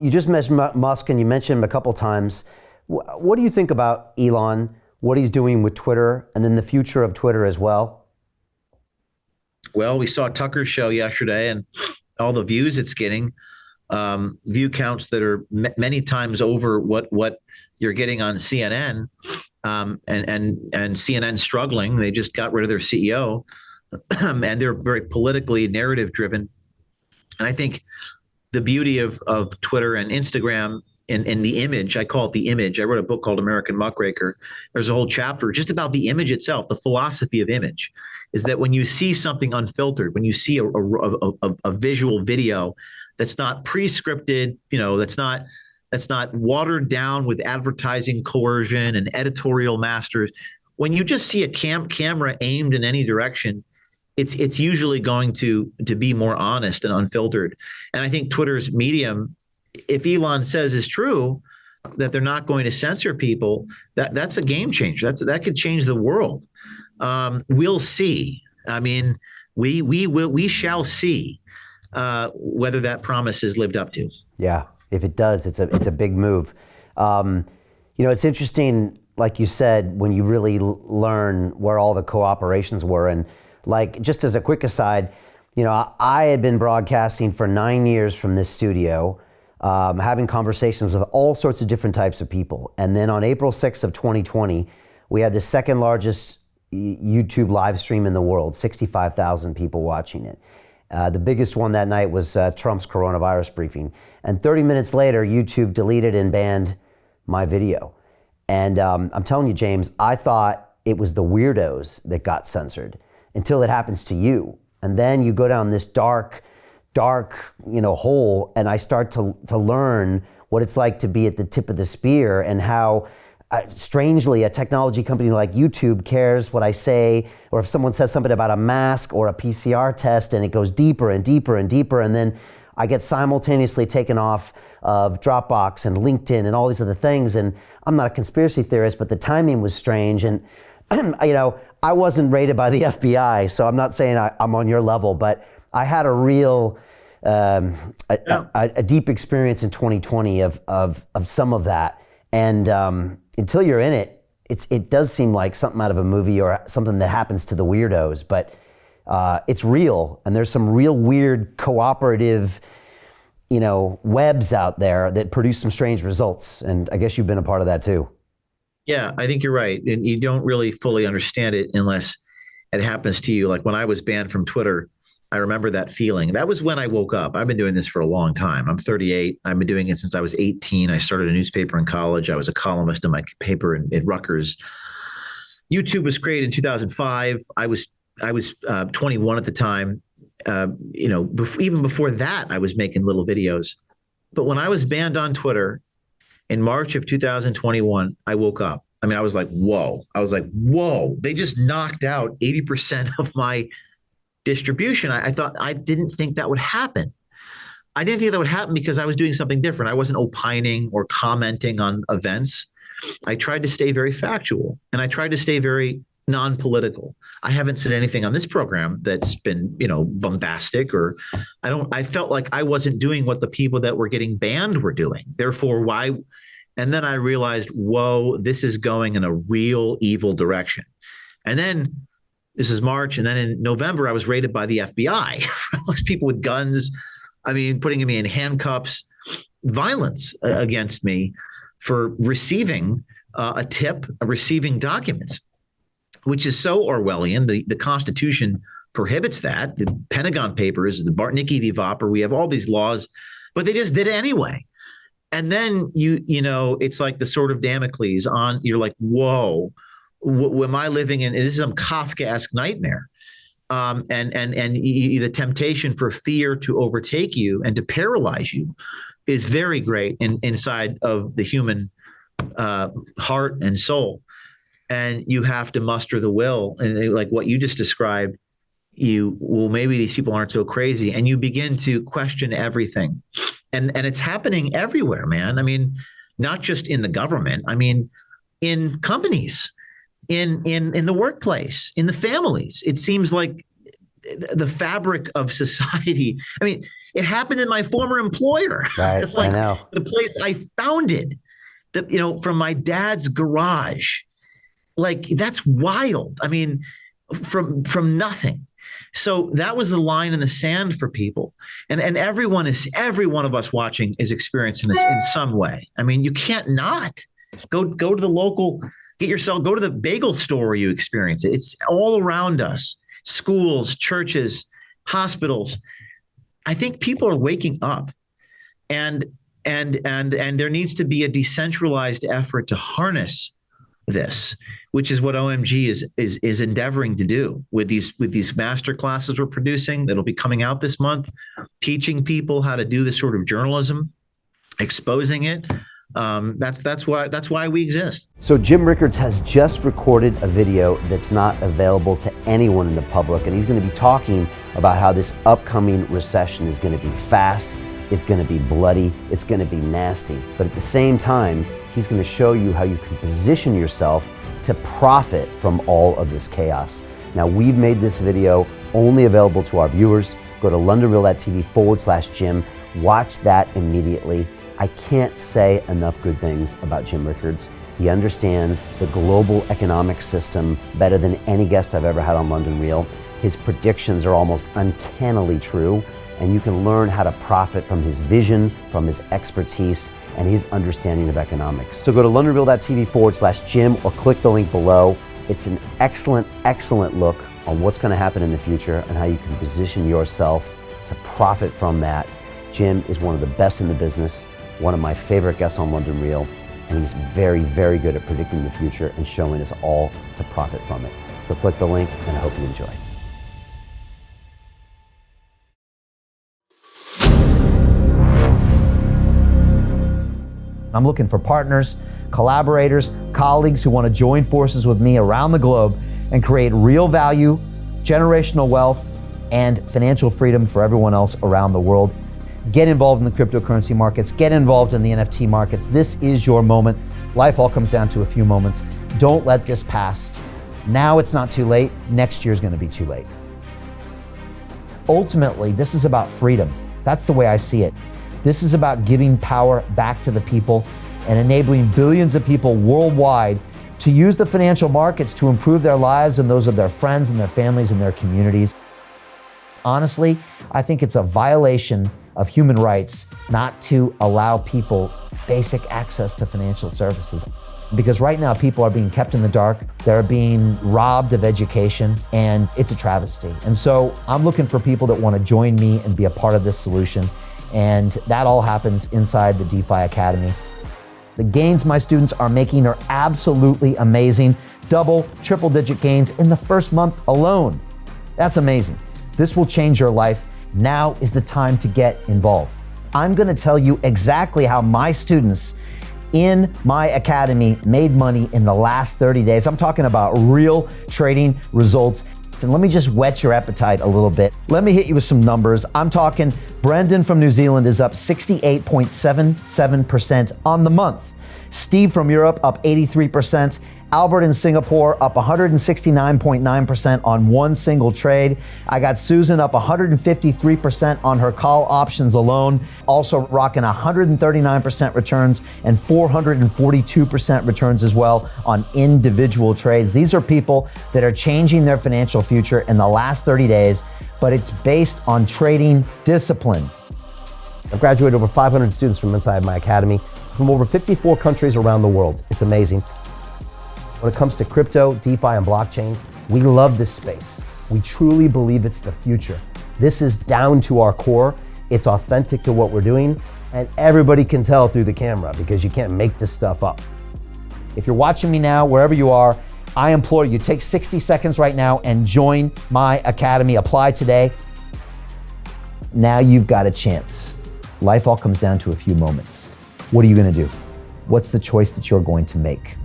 You just mentioned Musk, and you mentioned him a couple times. What do you think about Elon, what he's doing with Twitter, and then the future of Twitter as well? Well, we saw Tucker's show yesterday and all the views it's getting, view counts that are many times over what you're getting on CNN, and CNN struggling. They just got rid of their CEO, and they're very politically narrative driven. And I think the beauty of Twitter and Instagram and the image, I call it the image. I wrote a book called American Muckraker. There's a whole chapter just about the image itself, the philosophy of image, is that when you see something unfiltered, when you see a visual video that's not pre-scripted, that's not watered down with advertising coercion and editorial masters. When you just see a camera aimed in any direction, it's usually going to be more honest and unfiltered. And I think Twitter's medium, if Elon says is true, that they're not going to censor people, that's a game changer. That could change the world. We'll see. I mean, we shall see whether that promise is lived up to. Yeah, if it does, it's a big move. It's interesting, like you said, when you really learn where all the cooperations were. And like, just as a quick aside, I had been broadcasting for 9 years from this studio, having conversations with all sorts of different types of people. And then on April 6th of 2020, we had the second largest YouTube live stream in the world, 65,000 people watching it. The biggest one that night was Trump's coronavirus briefing. And 30 minutes later, YouTube deleted and banned my video. And I'm telling you, James, I thought it was the weirdos that got censored until it happens to you. And then you go down this dark, hole, and I start to learn what it's like to be at the tip of the spear, and how strangely a technology company like YouTube cares what I say, or if someone says something about a mask or a PCR test, and it goes deeper and deeper and deeper, and then I get simultaneously taken off of Dropbox and LinkedIn and all these other things. And I'm not a conspiracy theorist, but the timing was strange. And I wasn't raided by the FBI, so I'm not saying I'm on your level, but I had a real a deep experience in 2020 of some of that. And until you're in it, it does seem like something out of a movie or something that happens to the weirdos, but it's real. And there's some real weird cooperative, webs out there that produce some strange results. And I guess you've been a part of that too. Yeah, I think you're right. And you don't really fully understand it unless it happens to you. Like when I was banned from Twitter, I remember that feeling. That was when I woke up. I've been doing this for a long time. I'm 38. I've been doing it since I was 18. I started a newspaper in college. I was a columnist in my paper in Rutgers. YouTube was created in 2005. I was 21 at the time. Even before that, I was making little videos. But when I was banned on Twitter in March of 2021, I woke up. I mean, I was like, whoa. They just knocked out 80% of my distribution. I didn't think that would happen. I didn't think that would happen because I was doing something different. I wasn't opining or commenting on events. I tried to stay very factual, and I tried to stay very non-political. I haven't said anything on this program that's been, bombastic, or I felt like I wasn't doing what the people that were getting banned were doing. Therefore, why? And then I realized, whoa, this is going in a real evil direction. And then this is March. And then in November, I was raided by the FBI. Those people with guns, putting me in handcuffs, violence against me for receiving a tip, receiving documents, which is so Orwellian. The Constitution prohibits that. The Pentagon Papers, the Bartnicki v. Vopper, we have all these laws, but they just did it anyway. And then it's like the sword of Damocles on. You're like, whoa, am I living in? This is some Kafkaesque nightmare. The temptation for fear to overtake you and to paralyze you is very great inside of the human heart and soul. And you have to muster the will. And like what you just described, maybe these people aren't so crazy. And you begin to question everything. And it's happening everywhere, man. Not just in the government. In companies, in the workplace, in the families. It seems like the fabric of society. It happened in my former employer. Right. Like I know. the place I founded, from my dad's garage. Like that's wild. I mean, from nothing. So that was the line in the sand for people. And every one of us watching is experiencing this in some way. I mean, you can't not go to the local, go to the bagel store where you experience it. It's all around us. Schools, churches, hospitals. I think people are waking up, and there needs to be a decentralized effort to harness this, which is what OMG is endeavoring to do with these master classes we're producing that'll be coming out this month, teaching people how to do this sort of journalism, exposing it. That's why we exist. So Jim Rickards has just recorded a video that's not available to anyone in the public, and he's going to be talking about how this upcoming recession is going to be fast, it's going to be bloody, it's going to be nasty. But at the same time, he's going to show you how you can position yourself to profit from all of this chaos. Now, we've made this video only available to our viewers. Go to londonreal.tv/Jim. Watch that immediately. I can't say enough good things about Jim Rickards. He understands the global economic system better than any guest I've ever had on London Real. His predictions are almost uncannily true, and you can learn how to profit from his vision, from his expertise, and his understanding of economics. So go to londonreal.tv/Jim or click the link below. It's an excellent, excellent look on what's going to happen in the future and how you can position yourself to profit from that. Jim is one of the best in the business, one of my favorite guests on London Real, and he's very, very good at predicting the future and showing us all to profit from it. So click the link, and I hope you enjoy. I'm looking for partners, collaborators, colleagues who want to join forces with me around the globe and create real value, generational wealth, and financial freedom for everyone else around the world. Get involved in the cryptocurrency markets, get involved in the NFT markets. This is your moment. Life all comes down to a few moments. Don't let this pass. Now it's not too late. Next year's going to be too late. Ultimately, this is about freedom. That's the way I see it. This is about giving power back to the people and enabling billions of people worldwide to use the financial markets to improve their lives and those of their friends and their families and their communities. Honestly, I think it's a violation of human rights not to allow people basic access to financial services. Because right now people are being kept in the dark, they're being robbed of education, and it's a travesty. And so I'm looking for people that want to join me and be a part of this solution. And that all happens inside the DeFi Academy. The gains my students are making are absolutely amazing. Double, triple digit gains in the first month alone. That's amazing. This will change your life. Now is the time to get involved. I'm gonna tell you exactly how my students in my academy made money in the last 30 days. I'm talking about real trading results. And let me just whet your appetite a little bit. Let me hit you with some numbers. I'm talking Brendan from New Zealand is up 68.77% on the month. Steve from Europe up 83%. Albert in Singapore up 169.9% on one single trade. I got Susan up 153% on her call options alone, also rocking 139% returns and 442% returns as well on individual trades. These are people that are changing their financial future in the last 30 days, but it's based on trading discipline. I've graduated over 500 students from inside my academy from over 54 countries around the world. It's amazing. When it comes to crypto, DeFi, and blockchain, we love this space. We truly believe it's the future. This is down to our core. It's authentic to what we're doing, and everybody can tell through the camera because you can't make this stuff up. If you're watching me now, wherever you are, I implore you, take 60 seconds right now and join my academy. Apply today. Now you've got a chance. Life all comes down to a few moments. What are you gonna do? What's the choice that you're going to make?